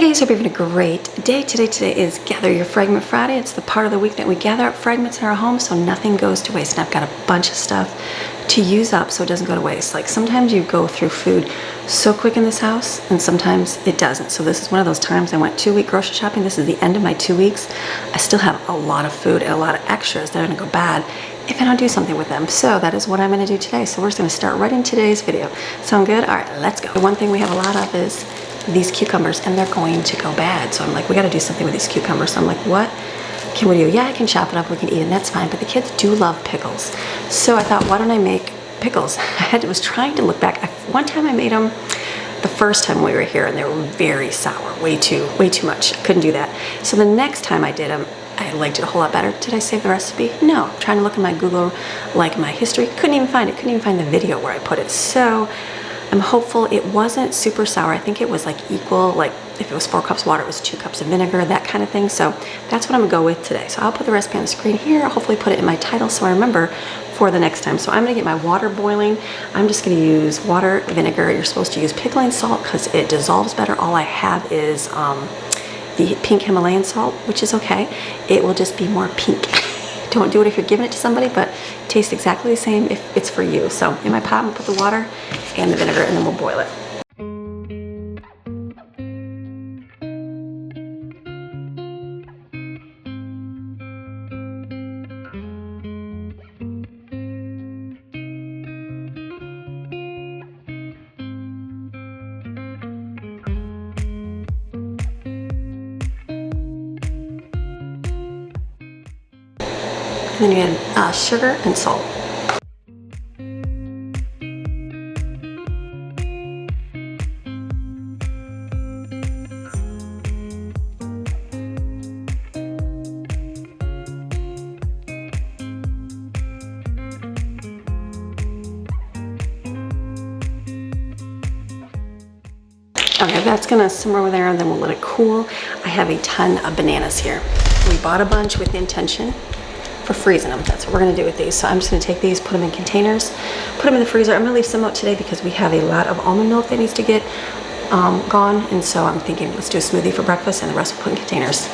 guys, hope you're having a great day. Today is Gather Your Fragment Friday. It's the part of the week that we gather up fragments in our home so nothing goes to waste. And I've got a bunch of stuff to use up so it doesn't go to waste. Like sometimes you go through food so quick in this house and sometimes it doesn't. So this is one of those times I went 2-week grocery shopping. This is the end of my 2 weeks. I still have a lot of food and a lot of extras that are gonna go bad if I don't do something with them. So that is what I'm gonna do today. So we're just gonna start right in today's video. Sound good? All right, let's go. The one thing we have a lot of is these cucumbers, and they're going to go bad. So I'm like, we got to do something with these cucumbers. So I'm like, what can we do? Yeah, I can chop it up, we can eat it, and that's fine. But the kids do love pickles. So I thought, why don't I make pickles? Was trying to look back. One time I made them the first time we were here, and they were very sour, way too much. I couldn't do that. So the next time I did them, I liked it a whole lot better. Did I save the recipe? No. I'm trying to look in my Google, like my history. Couldn't even find it. Couldn't even find the video where I put it. So I'm hopeful. It wasn't super sour. I think it was like equal, like if it was 4 cups of water, it was 2 cups of vinegar, that kind of thing. So that's what I'm gonna go with today. So I'll put the recipe on the screen here. I'll hopefully put it in my title so I remember for the next time. So I'm gonna get my water boiling. I'm just gonna use water, vinegar. You're supposed to use pickling salt because it dissolves better. All I have is the pink Himalayan salt, which is okay. It will just be more pink. Don't do it if you're giving it to somebody, but it tastes exactly the same if it's for you. So in my pot, I'm gonna put the water and the vinegar, and then we'll boil it. And then you add sugar and salt. Okay, that's gonna simmer over there and then we'll let it cool. I have a ton of bananas here. We bought a bunch with the intention for freezing them. That's what we're gonna do with these. So I'm just gonna take these, put them in containers, put them in the freezer. I'm gonna leave some out today because we have a lot of almond milk that needs to get gone. And so I'm thinking, let's do a smoothie for breakfast and the rest we'll put in containers.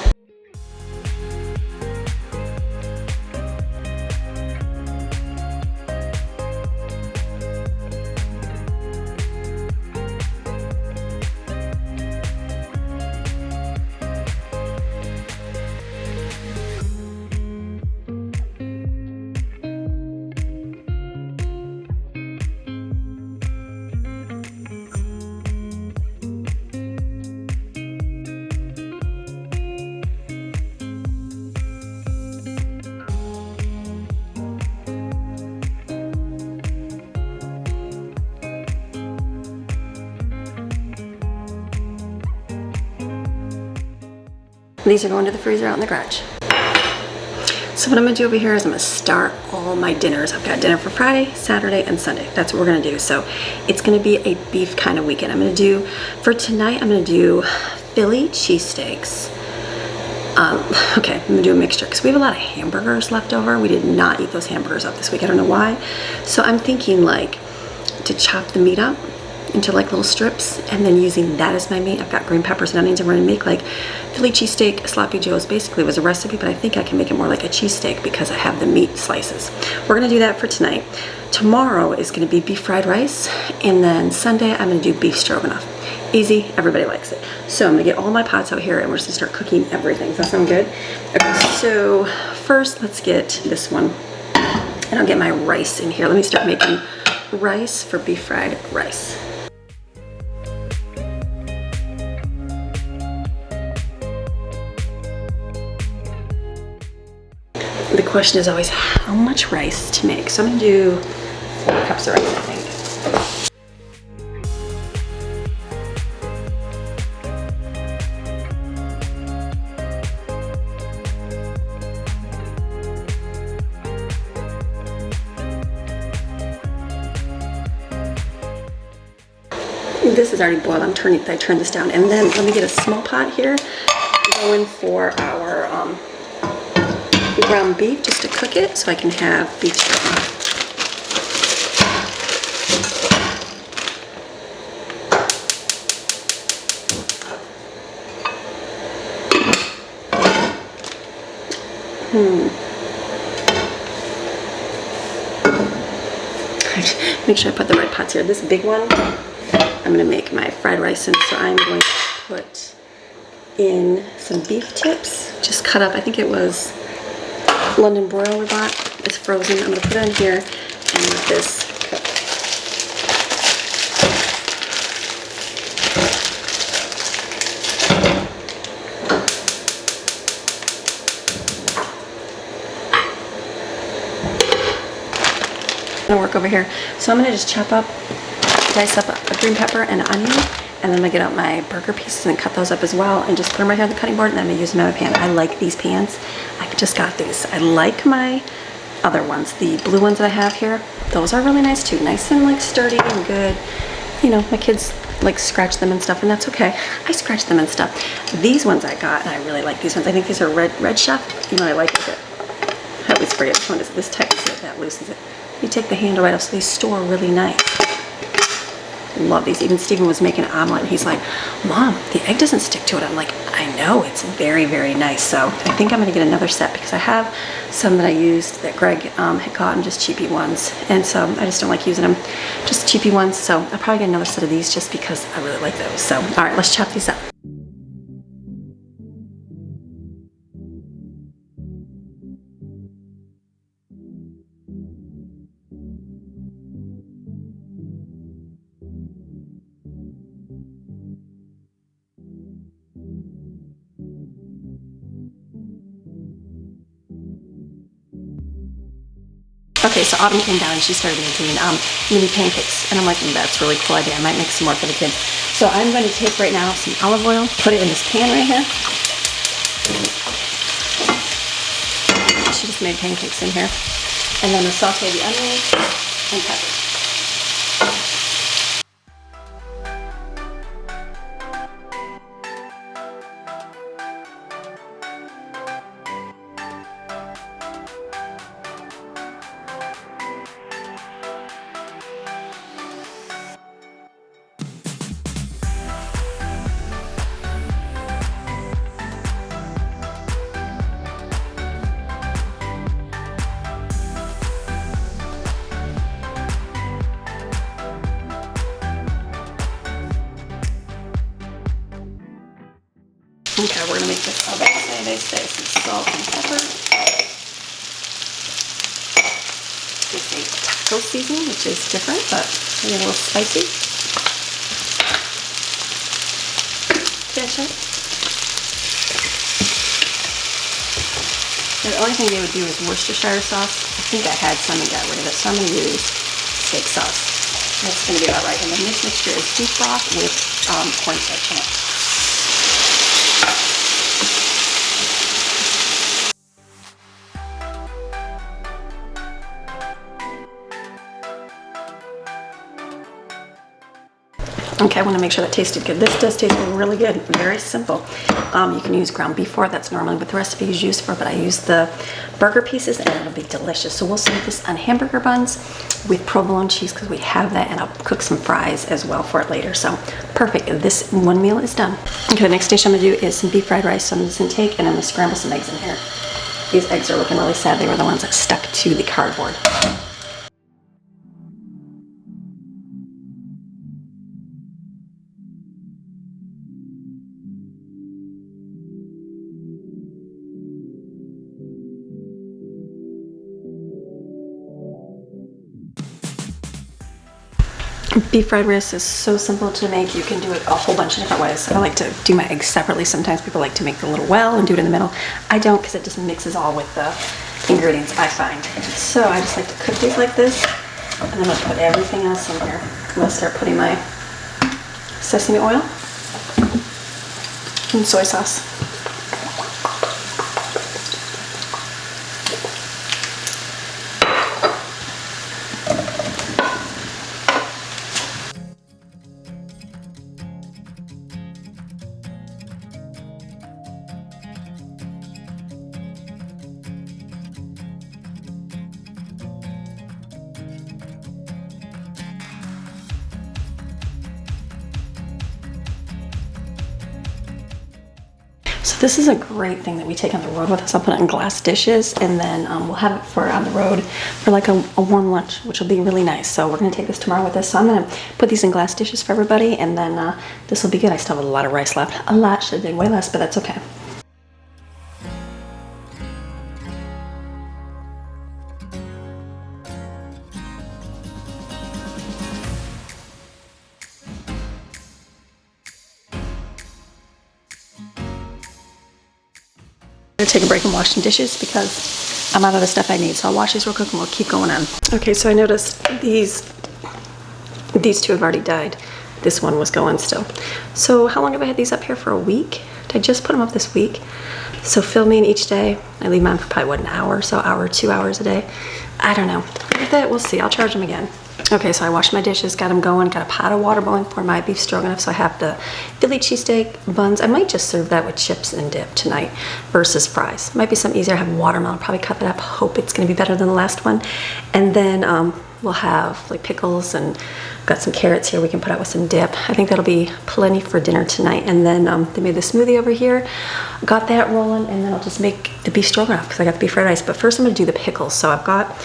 These are going to the freezer out in the garage. So what I'm gonna do over here is I'm gonna start all my dinners. I've got dinner for Friday, Saturday, and Sunday. That's what we're gonna do. So it's gonna be a beef kind of weekend. I'm gonna do, for tonight, I'm gonna do Philly cheesesteaks. Okay, I'm gonna do a mixture because we have a lot of hamburgers left over. We did not eat those hamburgers up this week. I don't know why. So I'm thinking like to chop the meat up into like little strips and then using that as my meat. I've got green peppers and onions and we're gonna make like Philly cheesesteak sloppy joes. Basically it was a recipe, but I think I can make it more like a cheesesteak because I have the meat slices. We're gonna do that for tonight. Tomorrow is gonna be beef fried rice, and then Sunday I'm gonna do beef stroganoff. Easy, everybody likes it. So I'm gonna get all my pots out here and we're just gonna start cooking everything. Does that sound good? Okay, so first let's get this one and I'll get my rice in here. Let me start making rice for beef fried rice. The question is always how much rice to make. So I'm gonna do 4 cups of rice, I think. This is already boiled. I turned this down. And then let me get a small pot here going for our ground beef just to cook it so I can have beef stroganoff. Make sure I put the right pots here. This big one, I'm gonna make my fried rice in, so I'm going to put in some beef tips, just cut up. I think it was London broil we bought. It's frozen. I'm gonna put it in here and let this cook. I'm gonna work over here. So I'm gonna just dice up a green pepper and an onion, and then I'm gonna get out my burger pieces and cut those up as well and just put them right here on the cutting board, and then I'm gonna use them in my pan. I like these pans. I just got these. I like my other ones. The blue ones that I have here, those are really nice too. Nice and like sturdy and good. You know, my kids like scratch them and stuff, and that's okay. I scratch them and stuff. These ones I got, and I really like these ones. I think these are Red Chef. You know, I like it. I always forget which one is this tightens it, that loosens it. You take the handle right off, so they store really nice. Love these. Even Steven was making an omelet and he's like, Mom, the egg doesn't stick to it. I'm like, I know, it's very, very nice. So I think I'm gonna get another set because I have some that I used that Greg had gotten, just cheapy ones. And so I just don't like using them, just cheapy ones. So I'll probably get another set of these just because I really like those. So, all right, let's chop these up. Okay, so Autumn came down and she started making mini pancakes, and I'm like, that's a really cool idea. I might make some more for the kids. So I'm going to take right now some olive oil, put it in this pan right here. She just made pancakes in here. And then I'm going to saute the onions and peppers. Okay, we're gonna make this all about they say some salt and pepper. It's a taco seasoning, which is different, but maybe a little spicy. Ketchup. The only thing they would do is Worcestershire sauce. I think I had some and got rid of it, so I'm gonna use steak sauce. That's gonna be about right. And then this mixture is beef broth with cornstarch in it. Okay, I want to make sure that tasted good. This does taste really good, very simple. You can use ground beef for it. That's normally what the recipe is used for, but I use the burger pieces and it'll be delicious. So we'll serve this on hamburger buns with provolone cheese because we have that, and I'll cook some fries as well for it later. So perfect, this one meal is done. Okay, the next dish I'm gonna do is some beef fried rice. So I'm just gonna take and I'm gonna scramble some eggs in here. These eggs are looking really sad. They were the ones that stuck to the cardboard. Beef fried rice is so simple to make. You can do it a whole bunch of different ways. I like to do my eggs separately. Sometimes people like to make the little well and do it in the middle. I don't, because it just mixes all with the ingredients, I find. So I just like to cook these like this, and then I'll put everything else in here. I'm gonna start putting my sesame oil and soy sauce. So this is a great thing that we take on the road with us. I'll put it in glass dishes, and then we'll have it for on the road for like a warm lunch, which will be really nice. So we're gonna take this tomorrow with us. So I'm gonna put these in glass dishes for everybody, and then this will be good. I still have a lot of rice left. A lot, should have did way less, but that's okay. I'm gonna take a break and wash some dishes because I'm out of the stuff I need. So I'll wash these real quick and we'll keep going on. Okay, so I noticed these two have already died. This one was going still. So how long have I had these up here for? A week? Did I just put them up this week? So filming each day, I leave mine for probably what, an hour, so hour, 2 hours a day. I don't know. That we'll see. I'll charge them again. Okay, so I washed my dishes, got them going, got a pot of water boiling for my beef stroganoff. So I have the Philly cheesesteak buns. I might just serve that with chips and dip tonight versus fries. Might be something easier. I have watermelon, probably cut that up. Hope it's gonna be better than the last one. And then we'll have like pickles, and got some carrots here we can put out with some dip. I think that'll be plenty for dinner tonight. And then they made the smoothie over here. Got that rolling, and then I'll just make the beef stroganoff because I got the beef fried rice. But first I'm gonna do the pickles. So I've got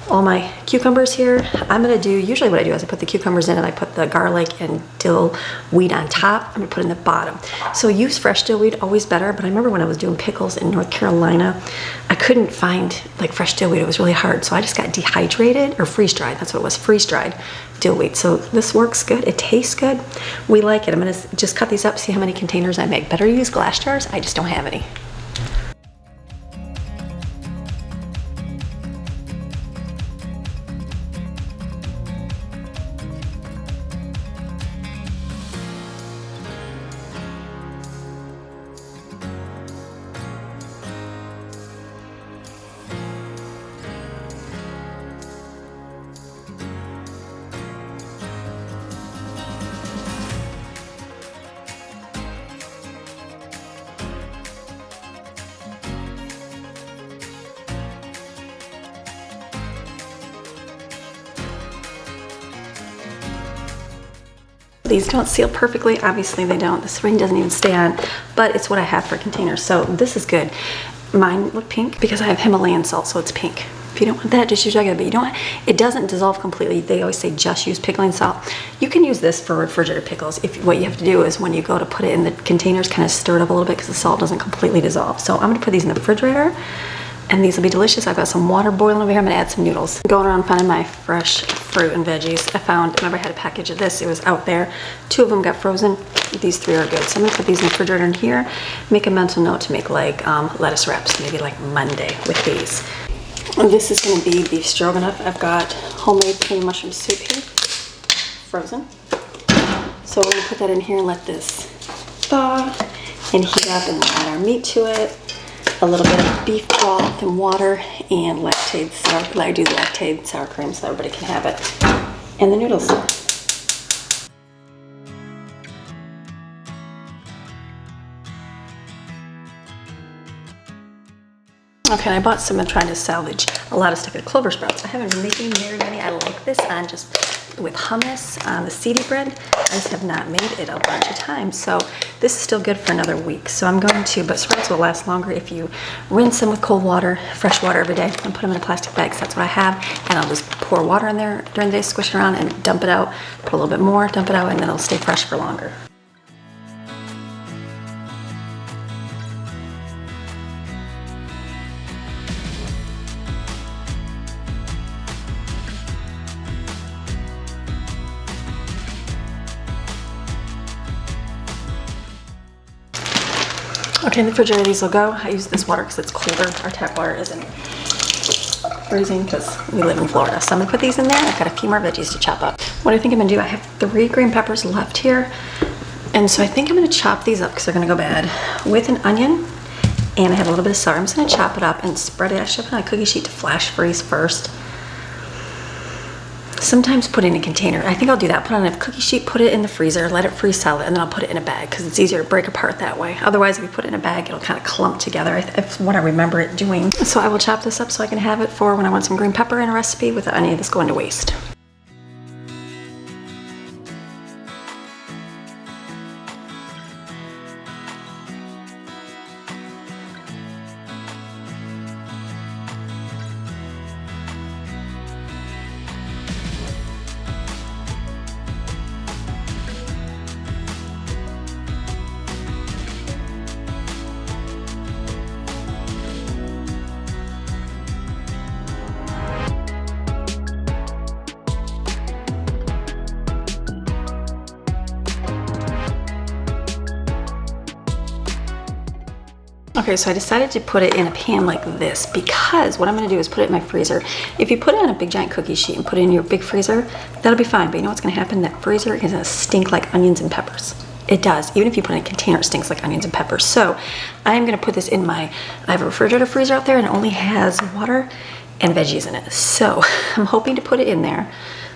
all my cucumbers here. I'm gonna do, usually what I do is I put the cucumbers in and I put the garlic and dill weed on top. I'm gonna put it in the bottom. So use fresh dill weed, always better. But I remember when I was doing pickles in North Carolina, I couldn't find like fresh dill weed. It was really hard. So I just got dehydrated, or freeze dried. That's what it was, freeze dried dill weed. So this works good. It tastes good. We like it. I'm gonna just cut these up, see how many containers I make. Better use glass jars. I just don't have any. These don't seal perfectly. Obviously they don't. The ring doesn't even stay on, but it's what I have for containers. So this is good. Mine look pink because I have Himalayan salt, so it's pink. If you don't want that, just use regular, but you don't, it doesn't dissolve completely. They always say just use pickling salt. You can use this for refrigerated pickles. If what you have to do is when you go to put it in the containers, kind of stir it up a little bit because the salt doesn't completely dissolve. So I'm gonna put these in the refrigerator, and these will be delicious. I've got some water boiling over here. I'm gonna add some noodles. Going around finding my fresh fruit and veggies. I found, remember I had a package of this. It was out there. 2 of them got frozen. These 3 are good. So I'm gonna put these in the refrigerator in here. Make a mental note to make like lettuce wraps, maybe like Monday with these. And this is gonna be beef stroganoff. I've got homemade cream mushroom soup here, frozen. So we're gonna put that in here and let this thaw and heat up, and add our meat to it. A little bit of beef broth and water and lactate sour. I do the lactate sour cream so everybody can have it. And the noodles. Okay, and I bought some and trying to salvage a lot of stuff at Clover Sprouts. I haven't been making very many. I like this on just with hummus on the seedy bread. I just have not made it a bunch of times. So this is still good for another week. So I'm going to, but Sprouts will last longer if you rinse them with cold water, fresh water every day, and put them in a plastic bag. So that's what I have. And I'll just pour water in there during the day, squish it around and dump it out, put a little bit more, dump it out, and then it'll stay fresh for longer. Okay, in the refrigerator these will go. I use this water because it's colder. Our tap water isn't freezing because we live in Florida. So I'm gonna put these in there. I've got a few more veggies to chop up. What I think I'm gonna do, I have 3 green peppers left here. And so I think I'm gonna chop these up because they're gonna go bad with an onion. And I have a little bit of celery. I'm just gonna chop it up and spread it. I should put it on a cookie sheet to flash freeze first. Sometimes put it in a container. I think I'll do that. Put it on a cookie sheet, put it in the freezer, let it freeze solid, and then I'll put it in a bag because it's easier to break apart that way. Otherwise, if you put it in a bag, it'll kind of clump together. That's what I remember it doing. So I will chop this up so I can have it for when I want some green pepper in a recipe without any of this going to waste. Okay, so I decided to put it in a pan like this because what I'm gonna do is put it in my freezer. If you put it on a big giant cookie sheet and put it in your big freezer, that'll be fine. But you know what's gonna happen? That freezer is gonna stink like onions and peppers. It does. Even if you put it in a container, it stinks like onions and peppers. So I'm gonna put this in I have a refrigerator freezer out there and it only has water and veggies in it. So I'm hoping to put it in there,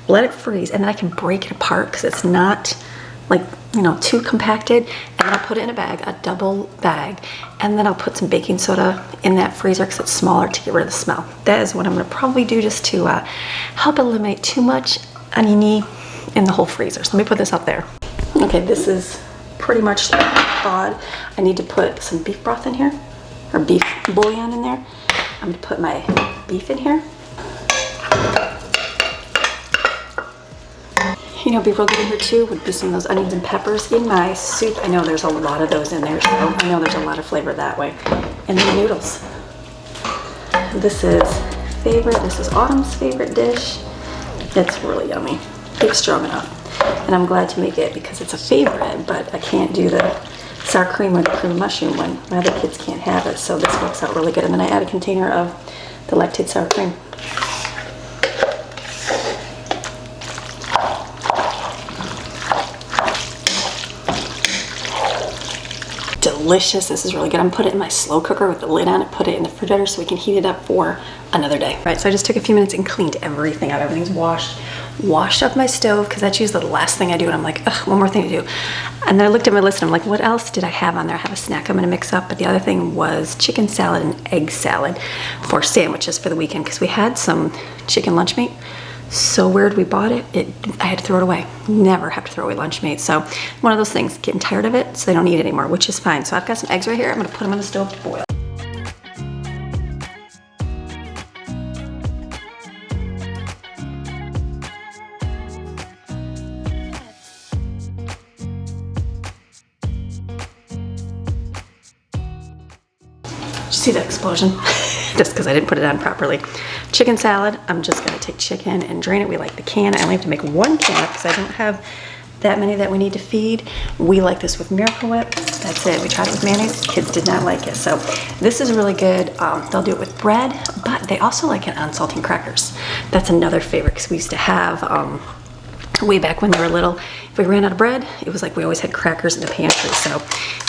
let it freeze, and then I can break it apart because it's not like, you know, too compacted. And then I'll put it in a bag, a double bag, and then I'll put some baking soda in that freezer because it's smaller to get rid of the smell. That is what I'm gonna probably do just to help eliminate too much oniony in the whole freezer. So let me put this up there. Okay, this is pretty much thawed. I need to put some beef broth in here, or beef bouillon in there. I'm gonna put my beef in here. You know, it'd be real good in here too would be some of those onions and peppers in my soup. I know there's a lot of those in there, so I know there's a lot of flavor that way. And then the noodles. This is Autumn's favorite dish. It's really yummy. Beef stroganoff. And I'm glad to make it because it's a favorite, but I can't do the sour cream or the cream mushroom when my other kids can't have it, so this works out really good. And then I add a container of the lactate sour cream. Delicious. This is really good. I'm gonna put it in my slow cooker with the lid on it, put it in the refrigerator so we can heat it up for another day. Right, so I just took a few minutes and cleaned everything out. Everything's washed up my stove because that's usually the last thing I do, and I'm like, ugh, one more thing to do. And then I looked at my list and I'm like, what else did I have on there? I have a snack I'm gonna mix up, but the other thing was chicken salad and egg salad for sandwiches for the weekend because we had some chicken lunch meat. So weird, we bought it, I had to throw it away. Never have to throw away lunch meat. So one of those things, getting tired of it, so they don't eat it anymore, which is fine. So I've got some eggs right here. I'm gonna put them on the stove to boil. Did you see that explosion? Just because I didn't put it on properly. Chicken salad, I'm just gonna take chicken and drain it. We like the can. I only have to make one can because I don't have that many that we need to feed. We like this with Miracle Whip. That's it. We tried it with mayonnaise. Kids did not like it. So this is really good. They'll do it with bread, but they also like it on saltine crackers. That's another favorite because we used to have, way back when they were little, if we ran out of bread, it was like we always had crackers in the pantry. So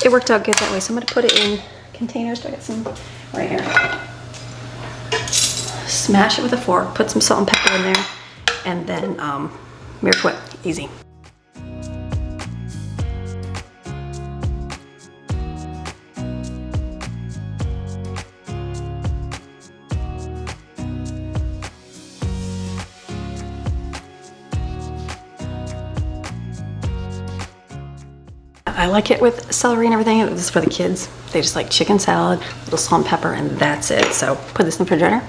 it worked out good that way. So I'm gonna put it in containers. Do I get some right here? Smash it with a fork, put some salt and pepper in there, and then Miracle Whip, easy. I like it with celery and everything. This is for the kids. They just like chicken salad, a little salt and pepper, and that's it. So put this in the refrigerator.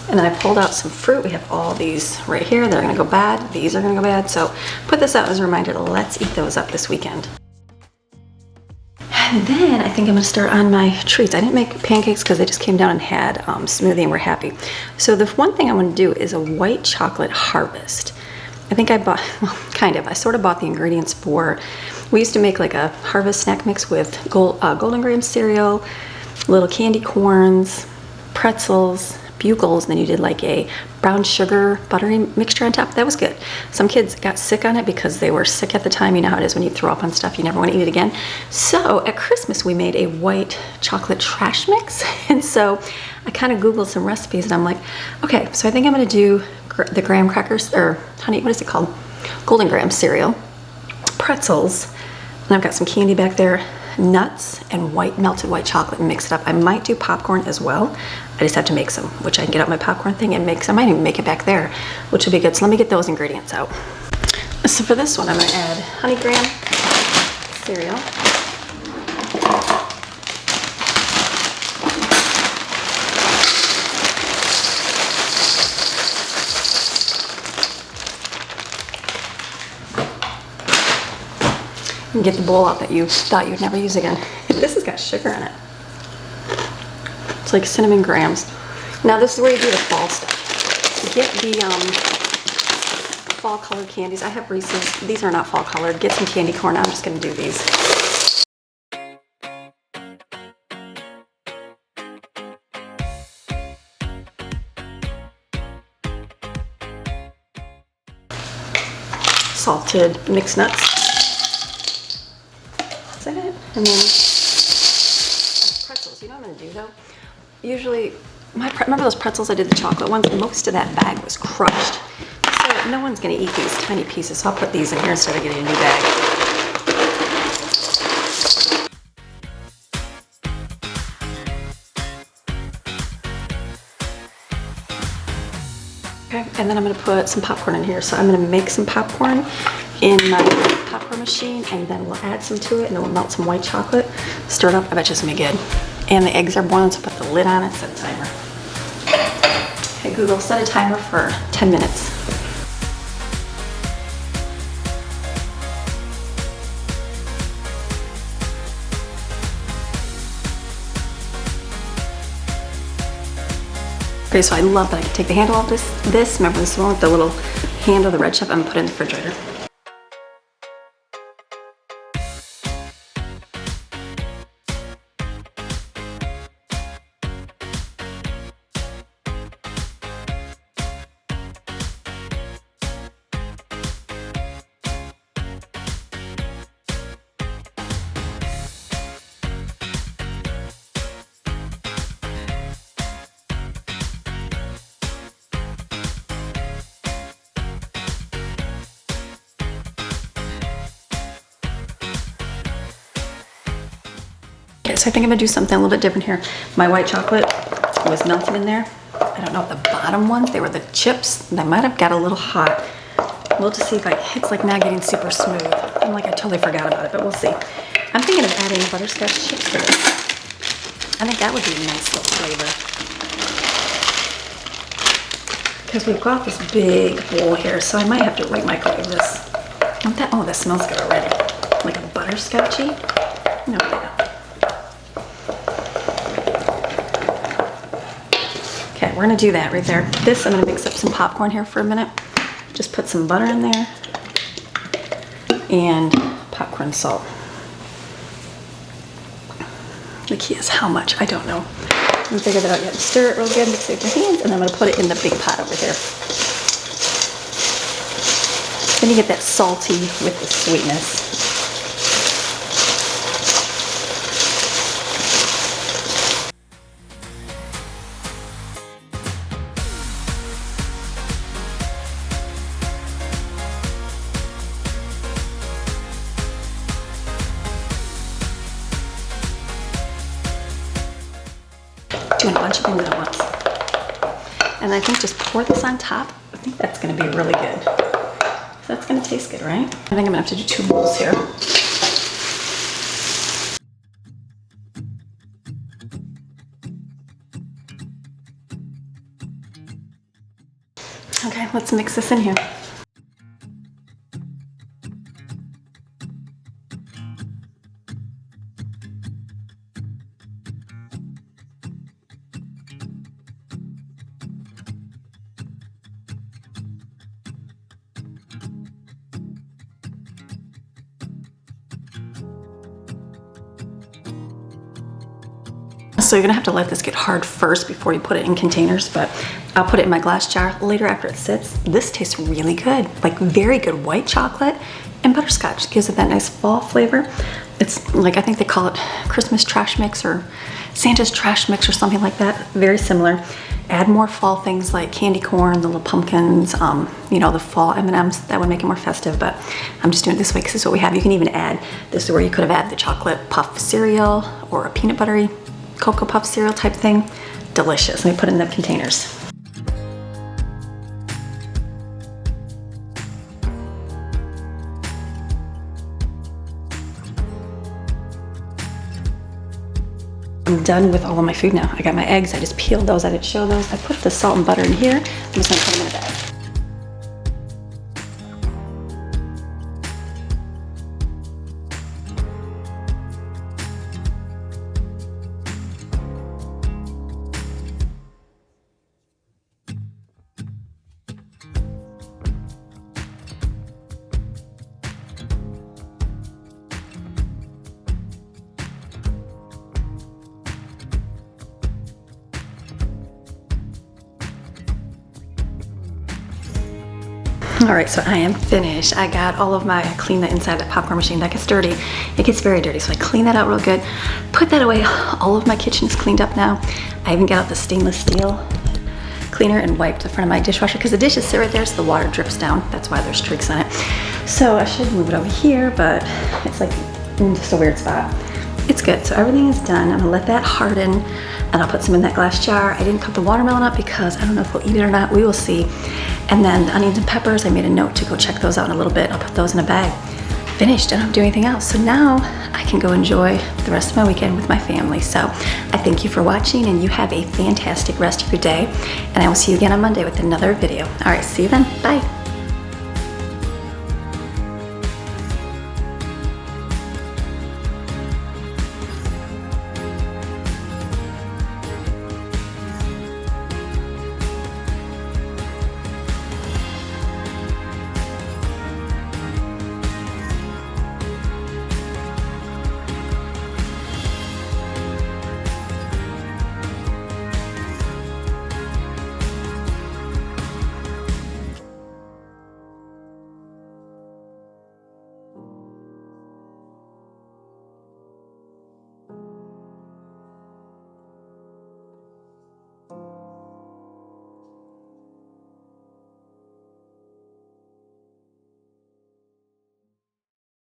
And then I pulled out some fruit. We have all these right here. They're gonna go bad. These are gonna go bad. So put this out as a reminder to let's eat those up this weekend. And then I think I'm gonna start on my treats. I didn't make pancakes because they just came down and had smoothie and we're happy. So the one thing I wanna do is a white chocolate harvest. I think I bought, well, kind of, I sort of bought the ingredients for, we used to make like a harvest snack mix with Golden Graham cereal, little candy corns, pretzels, bugles, and then you did like a brown sugar buttery mixture on top. That was good. Some kids got sick on it because they were sick at the time. You know how it is when you throw up on stuff, you never want to eat it again. So at Christmas we made a white chocolate trash mix, and so I kind of Googled some recipes and I'm like, okay, so I think I'm gonna do the graham crackers, or honey, what is it called? Golden Graham cereal, pretzels, and I've got some candy back there, nuts, and melted white chocolate, and mix it up. I might do popcorn as well. I just have to make some, which I can get out my popcorn thing and make some. I might even make it back there, which would be good. So let me get those ingredients out. So for this one, I'm gonna add honey graham cereal. And get the bowl out that you thought you'd never use again. This has got sugar in it. It's like cinnamon grams. Now this is where you do the fall stuff. Get the fall colored candies. I have Reese's. These are not fall colored. Get some candy corn. I'm just gonna do these. Salted mixed nuts. Is that it? And then pretzels. You know what I'm gonna do though? Usually, remember those pretzels I did, the chocolate ones? Most of that bag was crushed. So no one's gonna eat these tiny pieces, so I'll put these in here instead of getting a new bag. Okay, and then I'm gonna put some popcorn in here. So I'm gonna make some popcorn in my popcorn machine, and then we'll add some to it, and then we'll melt some white chocolate, stir it up. I bet you it's gonna be good. And the eggs are boiling, so put the lid on it, set a timer. Okay, Google, set a timer for 10 minutes. Okay, so I love that I can take the handle off this. Remember this one with the little handle, the red chip, I'm gonna put it in the refrigerator. Okay, so I think I'm gonna do something a little bit different here. My white chocolate was melted in there. I don't know if the bottom ones, they were the chips. They might have got a little hot. We'll just see if it's like not getting super smooth. I'm like, I totally forgot about it, but we'll see. I'm thinking of adding butterscotch chips to this. I think that would be a nice little flavor. Because we've got this big bowl here, so I might have to microwave this. Oh, that smells good already. Like a butterscotchy? No, I don't. Okay, we're gonna do that right there. This, I'm gonna mix up some popcorn here for a minute. Just put some butter in there and popcorn salt. The key is how much, I don't know. I haven't figured that out yet. Stir it real good, mix it with your hands, and then I'm gonna put it in the big pot over here. Then you get that salty with the sweetness. Doing a bunch of things at once. And I think just pour this on top. I think that's gonna be really good. So that's gonna taste good, right? I think I'm gonna have to do 2 bowls here. Okay, let's mix this in here. So you're gonna have to let this get hard first before you put it in containers, but I'll put it in my glass jar later after it sits. This tastes really good, like very good white chocolate and butterscotch. Gives it that nice fall flavor. It's like, I think they call it Christmas trash mix or Santa's trash mix or something like that. Very similar. Add more fall things like candy corn, the little pumpkins, you know, the fall M&Ms. That would make it more festive, but I'm just doing it this way because this is what we have. You can even add, this is where you could have added the chocolate puff cereal or a peanut buttery Cocoa Puff cereal type thing. Delicious. Let me put it in the containers. I'm done with all of my food now. I got my eggs. I just peeled those. I didn't show those. I put the salt and butter in here. I'm just gonna put them in a bag. All right, so I am finished. I got all of my, I cleaned the inside of that popcorn machine. That gets dirty. It gets very dirty. So I cleaned that out real good, put that away. All of my kitchen is cleaned up now. I even got out the stainless steel cleaner and wiped the front of my dishwasher because the dishes sit right there, so the water drips down. That's why there's streaks on it. So I should move it over here, but it's like in just a weird spot. It's good, so everything is done. I'm gonna let that harden and I'll put some in that glass jar. I didn't cut the watermelon up because I don't know if we'll eat it or not, we will see. And then the onions and peppers, I made a note to go check those out in a little bit. I'll put those in a bag. Finished, I don't have to do anything else. So now I can go enjoy the rest of my weekend with my family. So I thank you for watching and you have a fantastic rest of your day. And I will see you again on Monday with another video. All right, see you then, bye.